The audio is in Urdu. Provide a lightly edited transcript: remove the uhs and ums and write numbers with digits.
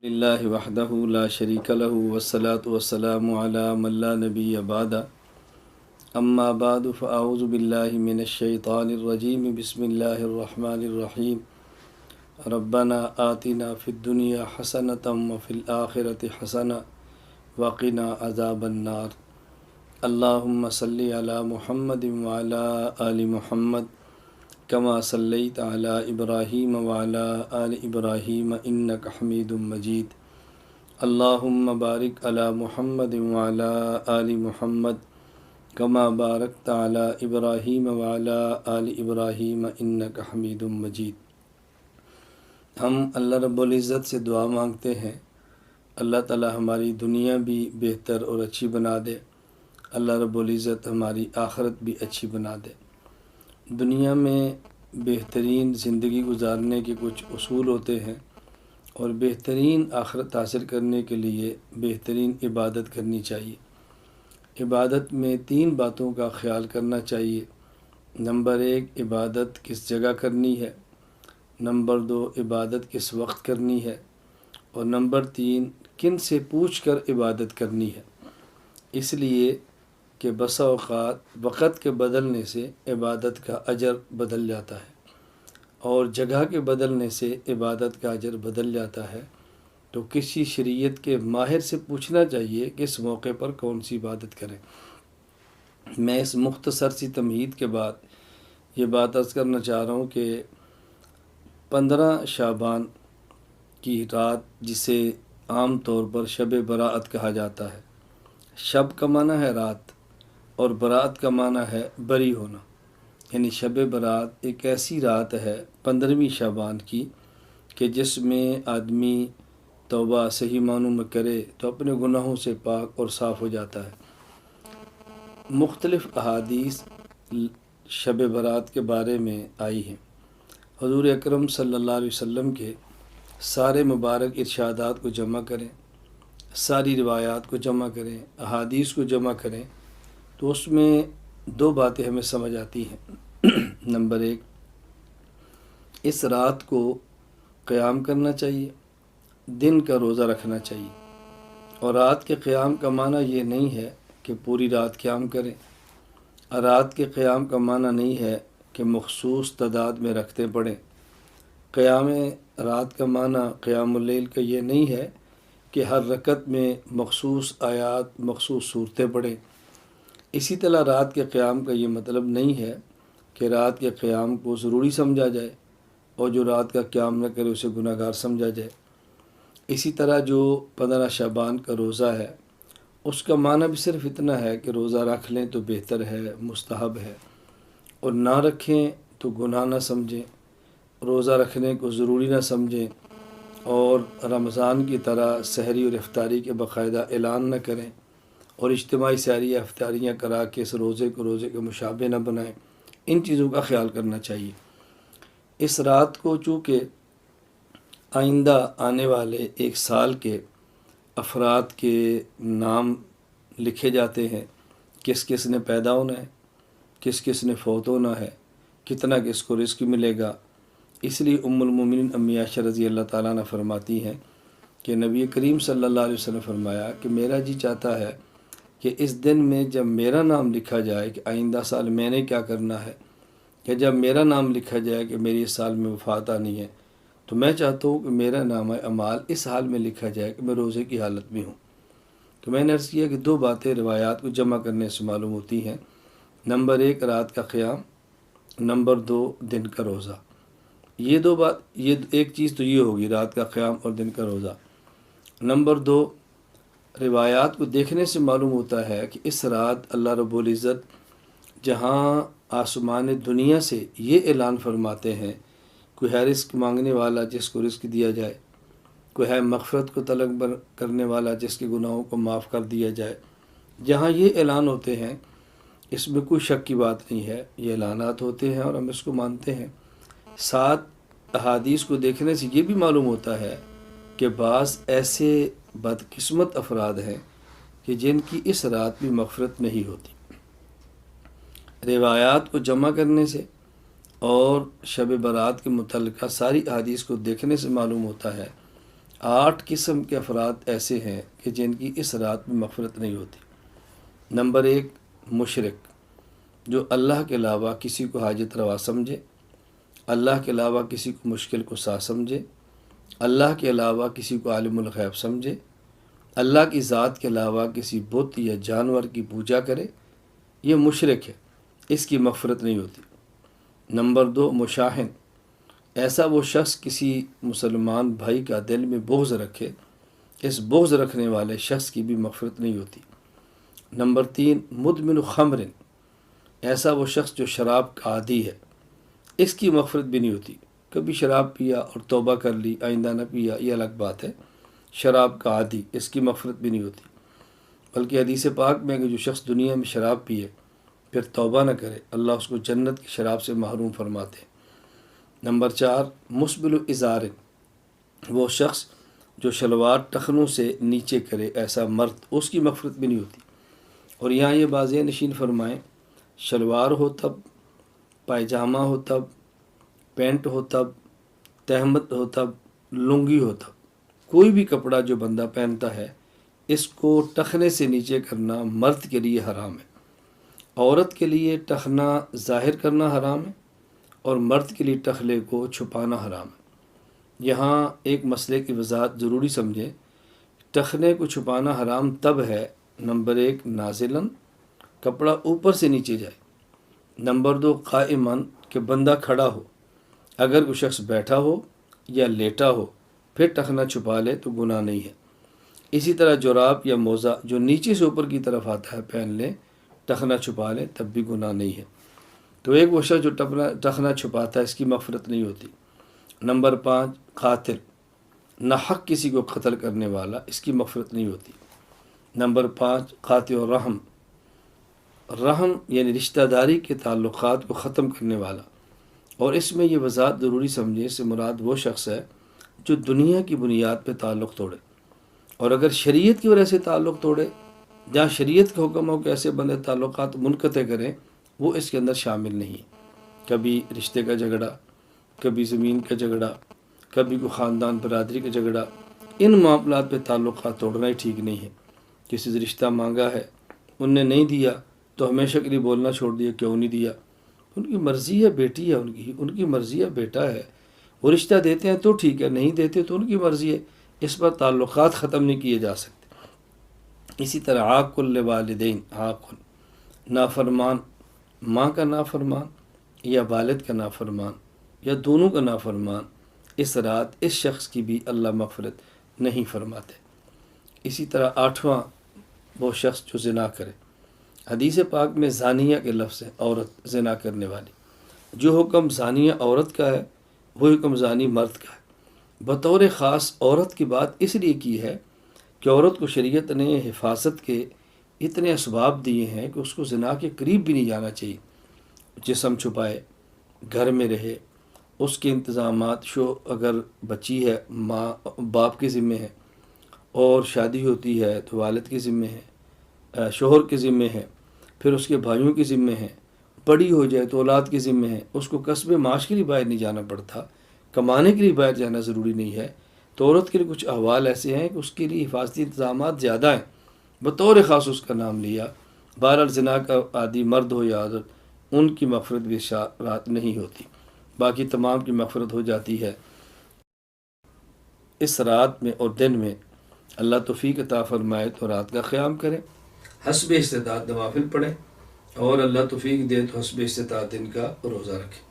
للہ وحدہ لا شریک لہ والصلاة والسلام علی من لا نبی بعد اما بعد فاعوذ باللہ من الشیطان الرجیم بسم اللہ الرحمن الرحیم ربنا آتنا فی الدنیا حسنۃ وفی الآخرۃ حسنۃ وقنا عذاب النار اللہم صلی علی محمد وعلی آل محمد کما صلیت علی ابراہیم وعلی آل ابراہیم انک حمید مجید اللہم بارک علی محمد وعلی آل محمد کما بارکت علی ابراہیم وعلی آل ابراہیم انک حمید مجید۔ ہم اللہ رب العزت سے دعا مانگتے ہیں اللہ تعالی ہماری دنیا بھی بہتر اور اچھی بنا دے، اللہ رب العزت ہماری آخرت بھی اچھی بنا دے۔ دنیا میں بہترین زندگی گزارنے کے کچھ اصول ہوتے ہیں، اور بہترین آخرت حاصل کرنے کے لیے بہترین عبادت کرنی چاہیے۔ عبادت میں 3 باتوں کا خیال کرنا چاہیے۔ نمبر 1، عبادت کس جگہ کرنی ہے۔ نمبر 2، عبادت کس وقت کرنی ہے۔ اور نمبر 3، کن سے پوچھ کر عبادت کرنی ہے۔ اس لیے کہ بسا اوقات وقت کے بدلنے سے عبادت کا اجر بدل جاتا ہے، اور جگہ کے بدلنے سے عبادت کا اجر بدل جاتا ہے۔ تو کسی شریعت کے ماہر سے پوچھنا چاہیے کہ اس موقع پر کون سی عبادت کریں۔ میں اس مختصر سی تمہید کے بعد یہ بات عرض کرنا چاہ رہا ہوں کہ 15 شعبان کی رات، جسے عام طور پر شب برات کہا جاتا ہے، شب کا معنی ہے رات اور برات کا معنی ہے بری ہونا، یعنی شب برات ایک ایسی رات ہے 15ویں شعبان کی کہ جس میں آدمی توبہ صحیح معنوں میں کرے تو اپنے گناہوں سے پاک اور صاف ہو جاتا ہے۔ مختلف احادیث شب برات کے بارے میں آئی ہیں۔ حضور اکرم صلی اللہ علیہ وسلم کے سارے مبارک ارشادات کو جمع کریں، ساری روایات کو جمع کریں، احادیث کو جمع کریں، تو اس میں 2 باتیں ہمیں سمجھ آتی ہیں۔ نمبر 1، اس رات کو قیام کرنا چاہیے، دن کا روزہ رکھنا چاہیے۔ اور رات کے قیام کا معنی یہ نہیں ہے کہ پوری رات قیام کریں، رات کے قیام کا معنی نہیں ہے کہ مخصوص تعداد میں رکھتے پڑھیں۔ قیام رات کا معنی قیام اللیل کا یہ نہیں ہے کہ ہر رکعت میں مخصوص آیات، مخصوص صورتیں پڑھیں۔ اسی طرح رات کے قیام کا یہ مطلب نہیں ہے کہ رات کے قیام کو ضروری سمجھا جائے اور جو رات کا قیام نہ کرے اسے گناہ گار سمجھا جائے۔ اسی طرح جو 15 شعبان کا روزہ ہے، اس کا معنی بھی صرف اتنا ہے کہ روزہ رکھ لیں تو بہتر ہے، مستحب ہے، اور نہ رکھیں تو گناہ نہ سمجھیں، روزہ رکھنے کو ضروری نہ سمجھیں، اور رمضان کی طرح سحری اور افطاری کے باقاعدہ اعلان نہ کریں، اور اجتماعی سحری یا افطاریاں کرا کے اس روزے کو روزے کے مشابہ نہ بنائیں۔ ان چیزوں کا خیال کرنا چاہیے۔ اس رات کو چونکہ آئندہ آنے والے 1 سال کے افراد کے نام لکھے جاتے ہیں، کس کس نے پیدا ہونا ہے، کس کس نے فوت ہونا ہے، کتنا کس کو رزق ملے گا، اس لیے ام المومنین امی عائشہ رضی اللہ تعالیٰ عنہ فرماتی ہیں کہ نبی کریم صلی اللہ علیہ وسلم نے فرمایا کہ میرا جی چاہتا ہے کہ اس دن میں جب میرا نام لکھا جائے کہ آئندہ سال میں نے کیا کرنا ہے، کہ جب میرا نام لکھا جائے کہ میری اس سال میں وفات آنی ہے، تو میں چاہتا ہوں کہ میرا نام اعمال اس حال میں لکھا جائے کہ میں روزے کی حالت میں ہوں۔ تو میں نے عرض کیا کہ 2 باتیں روایات کو جمع کرنے سے معلوم ہوتی ہیں۔ نمبر 1، رات کا قیام، نمبر 2، دن کا روزہ۔ یہ 2 بات، یہ ایک چیز تو یہ ہوگی، رات کا قیام اور دن کا روزہ۔ نمبر 2، روایات کو دیکھنے سے معلوم ہوتا ہے کہ اس رات اللہ رب العزت جہاں آسمان دنیا سے یہ اعلان فرماتے ہیں، کوئی ہے رزق مانگنے والا جس کو رزق دیا جائے، کوئی ہے مغفرت کو طلب کرنے والا جس کے گناہوں کو معاف کر دیا جائے، جہاں یہ اعلان ہوتے ہیں اس میں کوئی شک کی بات نہیں ہے، یہ اعلانات ہوتے ہیں اور ہم اس کو مانتے ہیں۔ ساتھ احادیث کو دیکھنے سے یہ بھی معلوم ہوتا ہے کہ بعض ایسے بدقسمت افراد ہیں کہ جن کی اس رات بھی مغفرت نہیں ہوتی۔ روایات کو جمع کرنے سے اور شب برات کے متعلقہ ساری احادیث کو دیکھنے سے معلوم ہوتا ہے 8 قسم کے افراد ایسے ہیں کہ جن کی اس رات میں مغفرت نہیں ہوتی۔ نمبر 1، مشرک، جو اللہ کے علاوہ کسی کو حاجت روا سمجھے، اللہ کے علاوہ کسی کو مشکل کشا سمجھے، اللہ کے علاوہ کسی کو عالم الغیب سمجھے، اللہ کی ذات کے علاوہ کسی بت یا جانور کی پوجا کرے، یہ مشرک ہے، اس کی مغفرت نہیں ہوتی۔ نمبر 2، مشاہن، ایسا وہ شخص کسی مسلمان بھائی کا دل میں بغض رکھے، اس بغض رکھنے والے شخص کی بھی مغفرت نہیں ہوتی۔ نمبر 3، مدمن خمر، ایسا وہ شخص جو شراب کا عادی ہے، اس کی مغفرت بھی نہیں ہوتی۔ کبھی شراب پیا اور توبہ کر لی، آئندہ نہ پیا، یہ الگ بات ہے۔ شراب کا عادی، اس کی مغفرت بھی نہیں ہوتی۔ بلکہ حدیث پاک میں کہ جو شخص دنیا میں شراب پیے پھر توبہ نہ کرے، اللہ اس کو جنت کی شراب سے محروم فرماتے ہیں۔ نمبر 4، مسبل ازار، وہ شخص جو شلوار ٹخنوں سے نیچے کرے، ایسا مرد، اس کی مغفرت بھی نہیں ہوتی۔ اور یہاں یہ واضح نشین فرمائیں، شلوار ہو تب، پائجامہ ہو تب، پینٹ ہو تب، تہمت ہو تب، لنگی ہو تب، کوئی بھی کپڑا جو بندہ پہنتا ہے اس کو ٹخنے سے نیچے کرنا مرد کے لیے حرام ہے۔ عورت کے لیے ٹخنا ظاہر کرنا حرام ہے اور مرد کے لیے ٹخلے کو چھپانا حرام ہے۔ یہاں ایک مسئلے کی وضاحت ضروری سمجھیں، ٹخنے کو چھپانا حرام تب ہے، نمبر 1، نازلاً، کپڑا اوپر سے نیچے جائے۔ نمبر 2، قائماً، کہ بندہ کھڑا ہو، اگر کوئی شخص بیٹھا ہو یا لیٹا ہو پھر ٹخنا چھپا لے تو گناہ نہیں ہے۔ اسی طرح جراب یا موزہ جو نیچے سے اوپر کی طرف آتا ہے پہن لے، ٹخنا چھپا لے، تب بھی گناہ نہیں ہے۔ تو ایک وہ شخص جو ٹخنا چھپاتا ہے، اس کی مغفرت نہیں ہوتی۔ نمبر 5، قاتل، ناحق کسی کو قتل کرنے والا، اس کی مغفرت نہیں ہوتی۔ نمبر 5، قاطع الرحم، رحم یعنی رشتہ داری کے تعلقات کو ختم کرنے والا، اور اس میں یہ وضاحت ضروری سمجھیں، اس سے مراد وہ شخص ہے جو دنیا کی بنیاد پہ تعلق توڑے، اور اگر شریعت کی وجہ سے تعلق توڑے، جہاں شریعت کے حکم ہو کہ ایسے بندے تعلقات منقطع کریں، وہ اس کے اندر شامل نہیں۔ کبھی رشتے کا جھگڑا، کبھی زمین کا جھگڑا، کبھی کوئی خاندان برادری کا جھگڑا، ان معاملات پہ تعلقات توڑنا ہی ٹھیک نہیں ہے۔ کسی سے رشتہ مانگا ہے، ان نے نہیں دیا تو ہمیشہ کے لیے بولنا چھوڑ دیا، کیوں نہیں دیا؟ ان کی مرضی ہے، بیٹی ہے ان کی مرضی ہے، بیٹا ہے، وہ رشتہ دیتے ہیں تو ٹھیک ہے، نہیں دیتے تو ان کی مرضی ہے، اس پر تعلقات ختم نہیں کیے جا سکتے۔ اسی طرح عاق الوالدین، عاق، نافرمان، ماں کا نافرمان یا والد کا نافرمان یا دونوں کا نافرمان، اس رات اس شخص کی بھی اللہ مغفرت نہیں فرماتے۔ اسی طرح 8واں، وہ شخص جو زنا کرے، حدیث پاک میں زانیہ کے لفظ ہے، عورت، زنا کرنے والی۔ جو حکم زانیہ عورت کا ہے وہ حکم زانی مرد کا ہے۔ بطور خاص عورت کی بات اس لیے کی ہے کہ عورت کو شریعت نے حفاظت کے اتنے اسباب دیے ہیں کہ اس کو زنا کے قریب بھی نہیں جانا چاہیے۔ جسم چھپائے، گھر میں رہے، اس کے انتظامات، اگر بچی ہے ماں باپ کے ذمے ہے، اور شادی ہوتی ہے تو والد کے ذمے ہے، شوہر کے ذمے ہے، پھر اس کے بھائیوں کے ذمے ہے، بڑی ہو جائے تو اولاد کے ذمے ہے، اس کو کسب معاش کے لیے باہر نہیں جانا پڑتا، کمانے کے لیے باہر جانا ضروری نہیں ہے، تو عورت کے لیے کچھ احوال ایسے ہیں کہ اس کے لیے حفاظتی انتظامات زیادہ ہیں، بطور خاص اس کا نام لیا۔ بہرحال زنا کا عادی مرد ہو یا عورت، ان کی مغفرت بھی رات نہیں ہوتی، باقی تمام کی مغفرت ہو جاتی ہے۔ اس رات میں اور دن میں اللہ توفیق عطا فرمائے تو رات کا قیام کریں، حسب استطاعت نوافل پڑھیں، اور اللہ توفیق دے تو حسب استطاعت دن کا روزہ رکھیں۔